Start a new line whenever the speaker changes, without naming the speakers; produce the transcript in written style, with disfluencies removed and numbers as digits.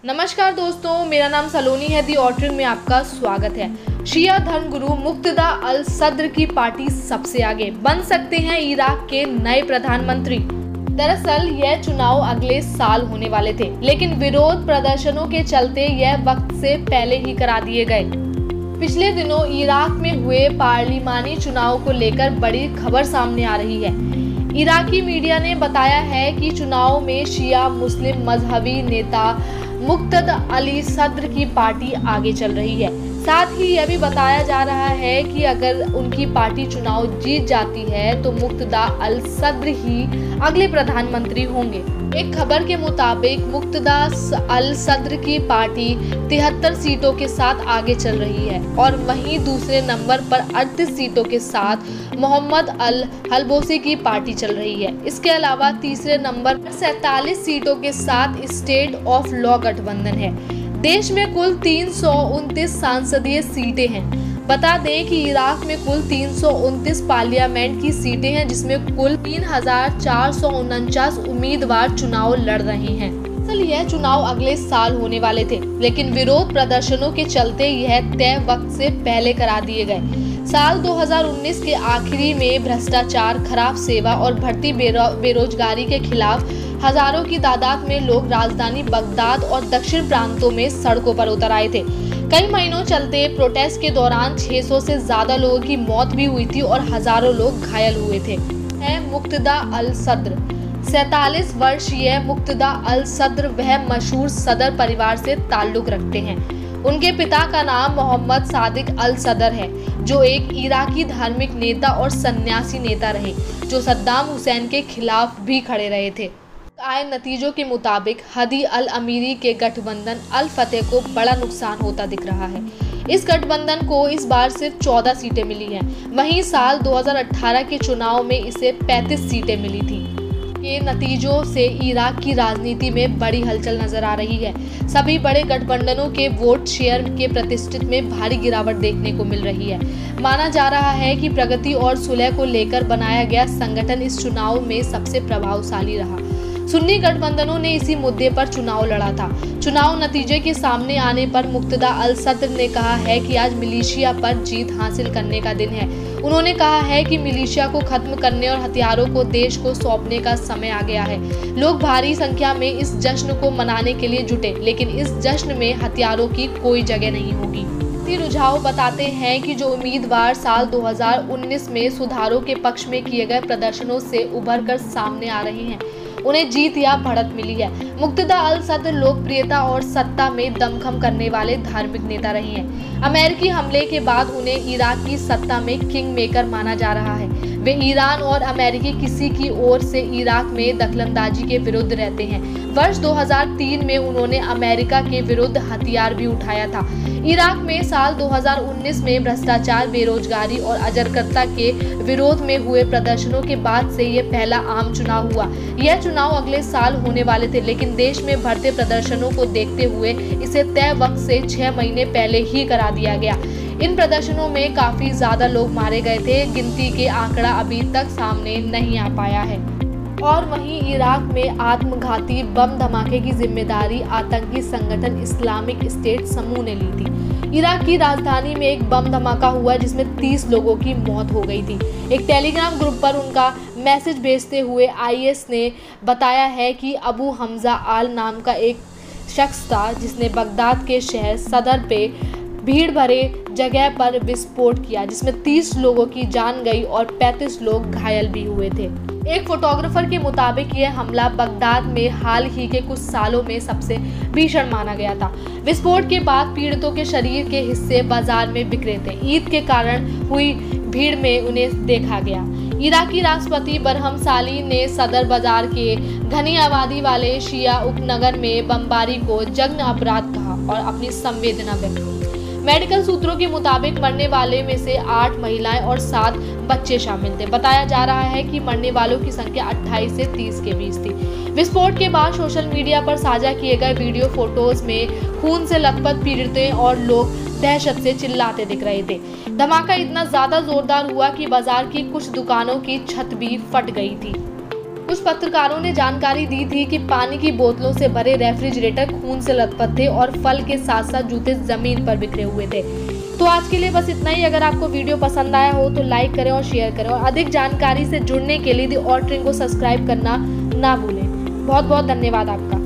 नमस्कार दोस्तों, मेरा नाम सलोनी है। दी ऑर्डरिंग में आपका स्वागत है। शिया धर्मगुरु मुक्तदा अल सद्र की पार्टी सबसे आगे, बन सकते हैं इराक के नए प्रधानमंत्री। दरअसल यह चुनाव अगले साल होने वाले थे, लेकिन विरोध प्रदर्शनों के चलते यह वक्त से पहले ही करा दिए गए। पिछले दिनों इराक में हुए पार्लिमानी चुनाव को लेकर बड़ी खबर सामने आ रही है। इराकी मीडिया ने बताया है कि चुनाव में शिया मुस्लिम मजहबी नेता मुक्तदा अली सद्र की पार्टी आगे चल रही है। साथ ही यह भी बताया जा रहा है कि अगर उनकी पार्टी चुनाव जीत जाती है तो मुक्तदा अल सद्र ही अगले प्रधानमंत्री होंगे। एक खबर के मुताबिक मुक्तदा अल सद्र की पार्टी 73 सीटों के साथ आगे चल रही है और वहीं दूसरे नंबर पर 38 सीटों के साथ मोहम्मद अल हलबोसी की पार्टी चल रही है। इसके अलावा तीसरे नंबर पर 47 सीटों के साथ स्टेट ऑफ लॉ गठबंधन है। देश में कुल 329 संसदीय सीटें हैं। बता दें कि इराक में कुल 329 पार्लियामेंट की सीटें हैं, जिसमें कुल 3449 उम्मीदवार चुनाव लड़ रहे हैं। असल यह चुनाव अगले साल होने वाले थे, लेकिन विरोध प्रदर्शनों के चलते यह तय वक्त से पहले करा दिए गए। साल 2019 के आखिरी में भ्रष्टाचार, खराब सेवा और बढ़ती बेरोजगारी के खिलाफ हजारों की तादाद में लोग राजधानी बगदाद और दक्षिण प्रांतों में सड़कों पर उतर आए थे। कई महीनों चलते प्रोटेस्ट के दौरान 600 से ज्यादा लोगों की मौत भी हुई थी और हजारों लोग घायल हुए थे। है मुक्तदा अल सद्र। 47 वर्षीय मुक्तदा अल सद्र वह मशहूर सदर परिवार से ताल्लुक रखते हैं। उनके पिता का नाम मोहम्मद सादिक अल सदर है, जो एक इराकी धार्मिक नेता और सन्यासी नेता रहे, जो सद्दाम हुसैन के खिलाफ भी खड़े रहे थे। आए नतीजों के मुताबिक हदी अल अमीरी के गठबंधन अल फतेह को बड़ा नुकसान होता दिख रहा है। इस गठबंधन को इस बार सिर्फ 14 सीटें मिली हैं। वहीं साल 2018 के चुनाव में इसे 35 सीटें मिली थी। के नतीजों से इराक की राजनीति में बड़ी हलचल नजर आ रही है। सभी बड़े गठबंधनों के वोट शेयर के प्रतिशत में भारी गिरावट देखने को मिल रही है। माना जा रहा है कि प्रगति और सुलह को लेकर बनाया गया संगठन इस चुनाव में सबसे प्रभावशाली रहा। सुन्नी गठबंधनों ने इसी मुद्दे पर चुनाव लड़ा था। चुनाव नतीजे के सामने आने पर मुक्तदा अल सद्र ने कहा है कि आज मिलिशिया पर जीत हासिल करने का दिन है। उन्होंने कहा है कि मिलिशिया को खत्म करने और हथियारों को देश को सौंपने का समय आ गया है। लोग भारी संख्या में इस जश्न को मनाने के लिए जुटे, लेकिन इस जश्न में हथियारों की कोई जगह नहीं होगी। रुझाव बताते हैं कि जो उम्मीदवार साल 2019 में सुधारों के पक्ष में किए गए प्रदर्शनों से उभर कर सामने आ रहे हैं, उन्हें जीत या बढ़त मिली है। मुक्तदा अल सद्र लोकप्रियता और सत्ता में दमखम करने वाले धार्मिक नेता रहे हैं। अमेरिकी हमले के बाद उन्हें इराक की सत्ता में किंग मेकर माना जा रहा है। वे ईरान और अमेरिकी किसी की ओर से इराक में दखलंदाजी के विरुद्ध रहते हैं। वर्ष 2003 में उन्होंने अमेरिका के विरुद्ध हथियार भी उठाया था। इराक में साल 2019 में भ्रष्टाचार, बेरोजगारी और अराजकता के विरोध में हुए प्रदर्शनों के बाद से ये पहला आम चुनाव हुआ। यह चुनाव अगले साल होने वाले थे, लेकिन देश में बढ़ते प्रदर्शनों को देखते हुए इसे तय वक्त से 6 महीने पहले ही करा दिया गया। इन प्रदर्शनों में काफी ज्यादा लोग मारे गए थे। गिनती के आंकड़ा अभी तक सामने नहीं आ पाया है। और वहीं इराक में आत्मघाती बम धमाके की जिम्मेदारी आतंकी संगठन इस्लामिक स्टेट समूह ने ली थी। इराक की राजधानी में एक बम धमाका हुआ जिसमें 30 लोगों की मौत हो गई थी। एक टेलीग्राम ग्रुप पर उनका मैसेज भेजते हुए आईएस ने बताया है कि अबू हमजा आल नाम का एक शख्स था, जिसने बगदाद के शहर सदर पे भीड़ भरे जगह पर विस्फोट किया, जिसमें 30 लोगों की जान गई और 35 लोग घायल भी हुए थे। एक फोटोग्राफर के मुताबिक यह हमला बगदाद में हाल ही के कुछ सालों में सबसे भीषण माना गया था। विस्फोट के बाद पीड़ितों के शरीर के हिस्से बाजार में बिखरे थे। ईद के कारण हुई भीड़ में उन्हें देखा गया। इराकी राष्ट्रपति बरहम साली ने सदर बाजार के घनी आबादी वाले शिया उपनगर में बमबारी को जघन्य अपराध कहा और अपनी संवेदना व्यक्त की। मेडिकल सूत्रों के मुताबिक मरने वाले में से 8 महिलाएं और 7 बच्चे शामिल थे। बताया जा रहा है कि मरने वालों की संख्या 28 से 30 के बीच थी। विस्फोट के बाद सोशल मीडिया पर साझा किए गए वीडियो फोटोज में खून से लथपथ पीड़ितें और लोग दहशत से चिल्लाते दिख रहे थे। धमाका इतना ज्यादा जोरदार हुआ कि बाजार की कुछ दुकानों की छत भी फट गई थी। कुछ पत्रकारों ने जानकारी दी थी कि पानी की बोतलों से भरे रेफ्रिजरेटर खून से लथपथ थे और फल के साथ साथ जूते जमीन पर बिखरे हुए थे। तो आज के लिए बस इतना ही। अगर आपको वीडियो पसंद आया हो तो लाइक करें और शेयर करें, और अधिक जानकारी से जुड़ने के लिए दी ऑर्डरिंग को सब्सक्राइब करना ना भूलें। बहुत बहुत धन्यवाद आपका।